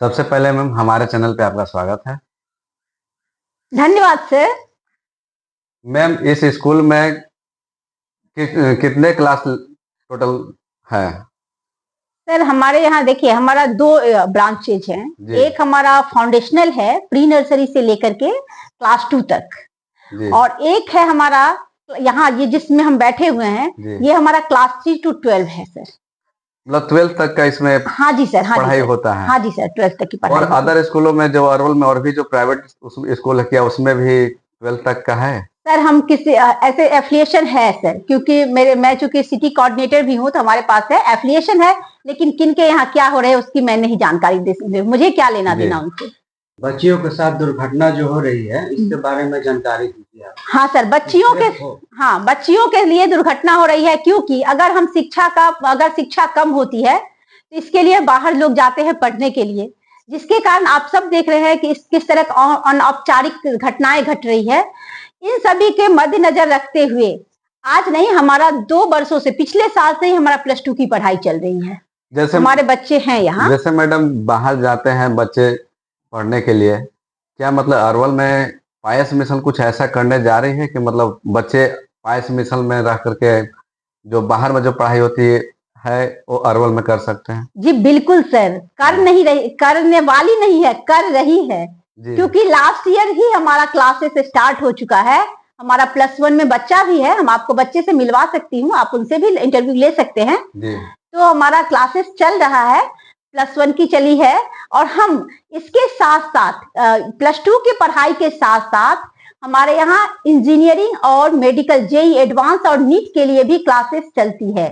सबसे पहले मैम हमारे चैनल पे आपका स्वागत है। धन्यवाद सर। मैम इस स्कूल में कितने क्लास टोटल है? सर हमारे यहाँ देखिए हमारा दो ब्रांचेज हैं। जी। एक हमारा फाउंडेशनल है, प्री नर्सरी से लेकर के क्लास 2 तक जी। और एक है हमारा यहाँ ये जिसमें हम बैठे हुए हैं, ये हमारा क्लास 3 to 12 है सर। मतलब 12th तक का इसमें हाँ जी सर, हाँ पढ़ाई जी सर, होता है। हाँ जी सर, 12th तक की पढ़ाई और होती है। अदर स्कूलों में जो अरवल में और भी जो प्राइवेट स्कूल है, क्या उसमें भी 12th तक का है? सर हम किसी ऐसे एफिलिएशन है सर, क्योंकि मैं चूंकि सिटी कोऑर्डिनेटर भी हूँ तो हमारे पास है एफिलिएशन है, लेकिन किन के यहाँ क्या हो रहा है उसकी मैं नहीं जानकारी दे, मुझे क्या लेना देना उनसे। बच्चियों के साथ दुर्घटना जो हो रही है इसके बारे में जानकारी दीजिए आप। हाँ सर, बच्चियों के लिए दुर्घटना हो रही है, क्योंकि अगर शिक्षा कम होती है तो इसके लिए बाहर लोग जाते हैं पढ़ने के लिए, जिसके कारण आप सब देख रहे हैं कि किस तरह अनौपचारिक घटनाएं घट रही है। इन सभी के मद्देनजर रखते हुए आज नहीं, हमारा 2 वर्षों से, पिछले साल से ही हमारा +2 की पढ़ाई चल रही है। जैसे हमारे बच्चे हैं यहाँ, जैसे मैडम बाहर जाते हैं बच्चे पढ़ने के लिए, क्या मतलब अरवल में पायस मिशन कुछ ऐसा करने जा रही है कि मतलब बच्चे पायस मिशन में रह करके जो बाहर में जो पढ़ाई होती है वो अरवल में कर सकते हैं? जी बिल्कुल सर, करने वाली नहीं है, कर रही है। क्योंकि लास्ट ईयर ही हमारा क्लासेस स्टार्ट हो चुका है। हमारा +1 में बच्चा भी है, हम आपको बच्चे से मिलवा सकती हूँ, आप उनसे भी इंटरव्यू ले सकते हैं। तो हमारा क्लासेस चल रहा है, +1 की चली है, और हम इसके साथ साथ +2 की पढ़ाई के साथ साथ हमारे यहाँ इंजीनियरिंग और मेडिकल, जेई एडवांस और नीट के लिए भी क्लासेस चलती है,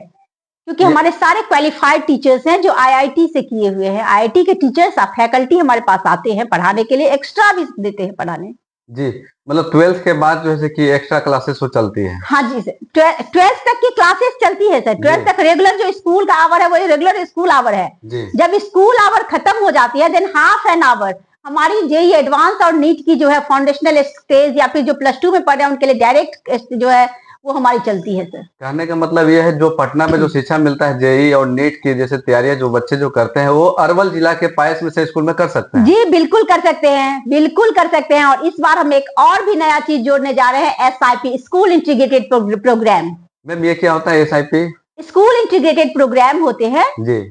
क्योंकि हमारे सारे क्वालिफाइड टीचर्स हैं जो आईआईटी से किए हुए हैं। आईआईटी के टीचर्स फैकल्टी हमारे पास आते हैं पढ़ाने के लिए, एक्स्ट्रा भी देते हैं पढ़ाने। जी, मतलब 12th के बाद जो है कि एक्स्ट्रा क्लासेस वो चलती है? हाँ जी सर, 12th तक की क्लासेस चलती है सर। 12th तक रेगुलर जो स्कूल का आवर है वो रेगुलर स्कूल आवर है। जब स्कूल आवर खत्म हो जाती है, देन ½ एन आवर हमारी जेई एडवांस और नीट की जो है फाउंडेशनल स्टेज, या फिर जो +2 में पढ़ रहे हैं उनके लिए डायरेक्ट जो है वो हमारी चलती है सर। कहने का मतलब ये है, जो पटना में जो शिक्षा मिलता है जेई और नीट की जैसे तैयारियां जो बच्चे जो करते हैं वो अरवल जिला के पायस में से स्कूल में कर सकते हैं? जी बिल्कुल कर सकते हैं, बिल्कुल कर सकते हैं। और इस बार हम एक और भी नया चीज जोड़ने जा रहे हैं, SIP, school integrated program. Ma'am ये क्या होता है SIP? स्कूल इंटीग्रेटेड प्रोग्राम होते हैं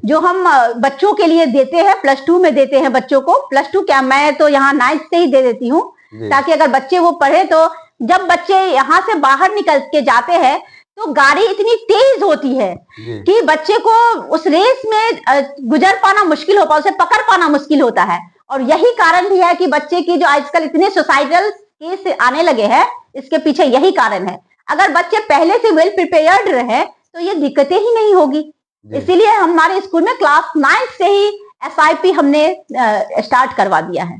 जो हम बच्चों के लिए देते हैं, +2 में देते हैं बच्चों को। +2 क्या, मैं तो यहाँ 9th से ही दे देती हूँ, ताकि अगर बच्चे वो पढ़े तो जब बच्चे यहाँ से बाहर निकल के जाते हैं तो गाड़ी इतनी तेज होती है कि बच्चे को उस रेस में गुजर पाना मुश्किल होता है, उसे पकड़ पाना मुश्किल होता है। और यही कारण भी है कि बच्चे की जो आजकल इतने सुसाइडल केस आने लगे हैं, इसके पीछे यही कारण है। अगर बच्चे पहले से वेल प्रिपेयर्ड रहे तो ये दिक्कतें ही नहीं होगी। इसीलिए हमारे स्कूल में क्लास 9 से ही SIP हमने स्टार्ट करवा दिया है।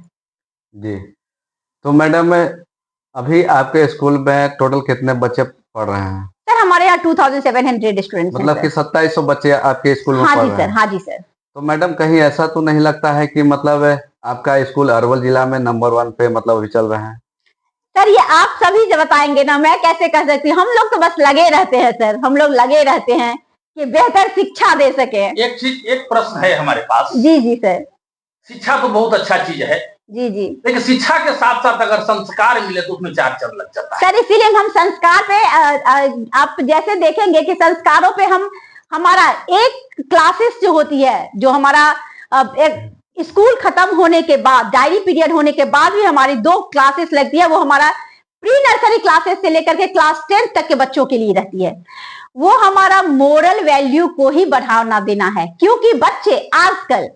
जी, तो मैडम अभी आपके स्कूल में टोटल कितने बच्चे पढ़ रहे हैं? सर हमारे यहाँ 2700 स्टूडेंट्स, मतलब कि 2700 बच्चे आपके स्कूल में पढ़ रहे हैं? हाँ जी सर। तो मैडम कहीं ऐसा तो नहीं लगता है कि मतलब आपका स्कूल अरवल जिला में नंबर 1 पे मतलब अभी चल रहा है? सर ये आप सभी बताएंगे ना, मैं कैसे कह सकती हूँ। हम लोग तो बस लगे रहते हैं सर, हम लोग लगे रहते हैं कि बेहतर शिक्षा दे सके। एक प्रश्न है हमारे पास। जी सर। शिक्षा तो बहुत अच्छा चीज है, जी लेकिन शिक्षा के साथ साथ अगर संस्कार मिले तो उसमें 4 चांद लग जाता है। सर इसीलिए हम संस्कार पे आप जैसे देखेंगे कि संस्कारों पे हमारा एक क्लासेस जो होती है, जो हमारा एक स्कूल खत्म होने के बाद, डायरी पीरियड होने के बाद भी हमारी 2 क्लासेस लगती है। वो हमारा प्री नर्सरी क्लासेस से लेकर के क्लास 10 तक के बच्चों के लिए रहती है। वो हमारा मोरल वैल्यू को ही बढ़ावा देना है, क्योंकि बच्चे आजकल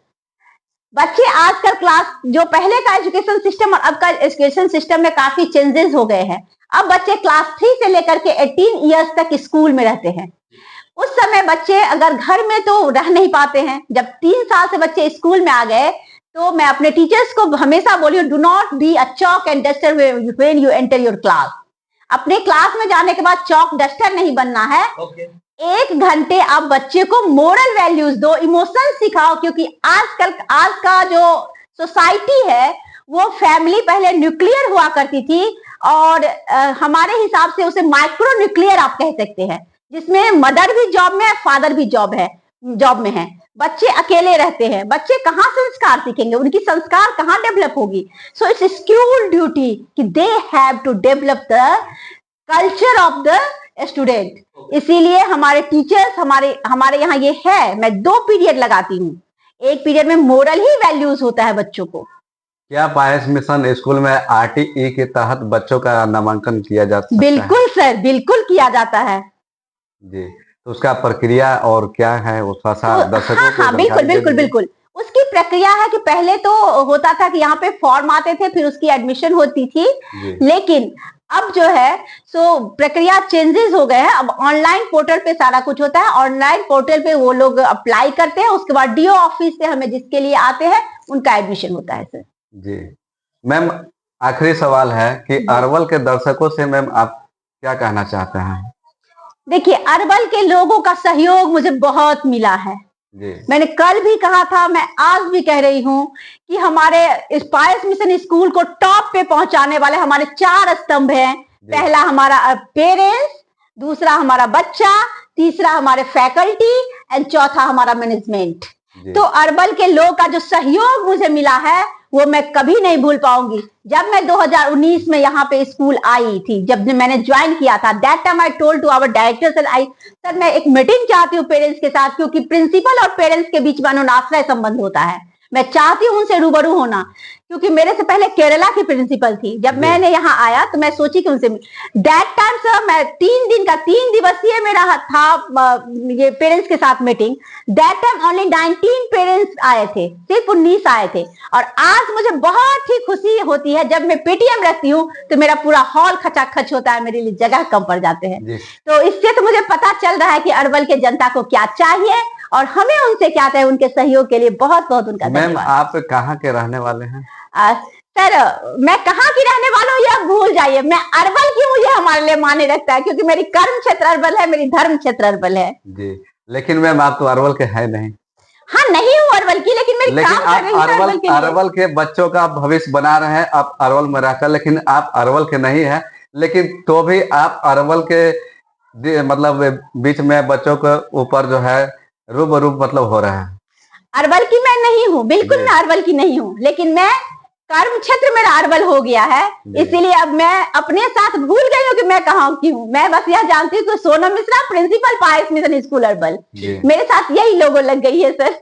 क्लास, जो पहले का एजुकेशन सिस्टम और अब का एजुकेशन सिस्टम में काफी चेंजेस हो गए हैं। अब बच्चे क्लास 3 से लेकर के 18 इयर्स तक स्कूल में रहते हैं। उस समय बच्चे अगर घर में तो रह नहीं पाते हैं। जब 3 साल से बच्चे स्कूल में आ गए तो मैं अपने टीचर्स को हमेशा बोली हूँ, do not be a chalk and duster when you enter your class. अपने क्लास में जाने के बाद चॉक डस्टर नहीं बनना है। 1 घंटे आप बच्चे को मोरल वैल्यूज दो, इमोशन सिखाओ, क्योंकि आज का जो सोसाइटी है वो फैमिली पहले न्यूक्लियर हुआ करती थी, और हमारे हिसाब से उसे माइक्रो न्यूक्लियर आप कह सकते हैं, जिसमें मदर भी जॉब में है, फादर भी जॉब है। जॉब में हैं, बच्चे अकेले रहते हैं, बच्चे कहाँ संस्कार सीखेंगे, उनकी संस्कार कहाँ डेवलप होगी। सो इट्स स्कूल ड्यूटी कि they have to develop the culture of the student. इसीलिए हमारे टीचर्स हमारे यहाँ ये है, मैं 2 पीरियड लगाती हूँ। एक पीरियड में मोरल ही वैल्यूज होता है बच्चों को। क्या पायस मिशन स्कूल में RTE के तहत बच्चों का नामांकन किया जाता है? बिल्कुल सर, बिल्कुल किया जाता है जी। तो उसका प्रक्रिया और क्या है उसका दर्शकों को हाँ बिल्कुल बिल्कुल बिल्कुल। उसकी प्रक्रिया है कि पहले तो होता था कि यहाँ पे फॉर्म आते थे, फिर उसकी एडमिशन होती थी, लेकिन अब जो है सो प्रक्रिया चेंजेस हो गए हैं। अब ऑनलाइन पोर्टल पे सारा कुछ होता है, ऑनलाइन पोर्टल पे वो लोग अप्लाई करते हैं, उसके बाद DO ऑफिस से हमें जिसके लिए आते हैं उनका एडमिशन होता है सर। जी मैम, आखिरी सवाल है कि अरवल के दर्शकों से मैम आप क्या कहना चाहते हैं? देखिए, अरवल के लोगों का सहयोग मुझे बहुत मिला है। मैंने कल भी कहा था, मैं आज भी कह रही हूँ कि हमारे पायस मिशन स्कूल को टॉप पे पहुंचाने वाले हमारे 4 स्तंभ हैं। पहला हमारा पेरेंट्स, दूसरा हमारा बच्चा, तीसरा हमारे फैकल्टी एंड चौथा हमारा मैनेजमेंट। तो अरवल के लोग का जो सहयोग मुझे मिला है वो मैं कभी नहीं भूल पाऊंगी। जब मैं 2019 में यहाँ पे स्कूल आई थी, जब मैंने ज्वाइन किया था, that time I told to our director sir मैं एक मीटिंग चाहती हूँ पेरेंट्स के साथ, क्योंकि प्रिंसिपल और पेरेंट्स के बीच में अनुनाश्रय संबंध होता है। मैं चाहती हूँ उनसे रूबरू होना, क्योंकि मेरे से पहले केरला की प्रिंसिपल थी। जब मैंने यहाँ आया तो मैं सोची कि उनसे दैट टाइम सर मैं 3 दिवसीय मेरा था ये पेरेंट्स के साथ meeting. That time only 19 parents आए थे, सिर्फ 19 आए थे। और आज मुझे बहुत ही खुशी होती है जब मैं PTM रखती हूँ तो मेरा पूरा हॉल खचाखच होता है, मेरे लिए जगह कम पड़ जाते हैं। तो इससे तो मुझे पता चल रहा है कि अरवल के जनता को क्या चाहिए और हमें उनसे क्या चाहिए। उनके सहयोग के लिए बहुत बहुत उनका धन्यवाद। मैम, आप कहाँ के रहने वाले हैं? सर मैं कहाँ की रहने वाला हूँ यह भूल जाइए, मैं अरवल की हूँ, ये हमारे लिए माने रखता है, क्योंकि मेरी कर्म क्षेत्र अरवल है, मेरी धर्म क्षेत्र अरवल है। जी, लेकिन मैम आप तो अरवल के है नहीं। हाँ, नहीं हूँ अरवल की, लेकिन मेरी काम कर रही हूँ अरवल के बच्चों का भविष्य बना रहे हैं आप अरवल में रहकर, लेकिन आप अरवल के नहीं है, लेकिन तो भी आप अरवल के मतलब बीच में बच्चों के ऊपर जो है रूबरू मतलब हो रहा है। अरवल की मैं नहीं हूँ, बिल्कुल मैं अरवल की नहीं हूँ, लेकिन मैं कर्म क्षेत्र मेरा अरवल हो गया है, इसीलिए अब मैं अपने साथ भूल गई हूँ कि मैं कहाँ की हूँ। मैं बस यह जानती हूँ कि सोनम मिश्रा प्रिंसिपल पायस मिशन स्कूल अरवल, मेरे साथ यही लोगो लग गई है सर।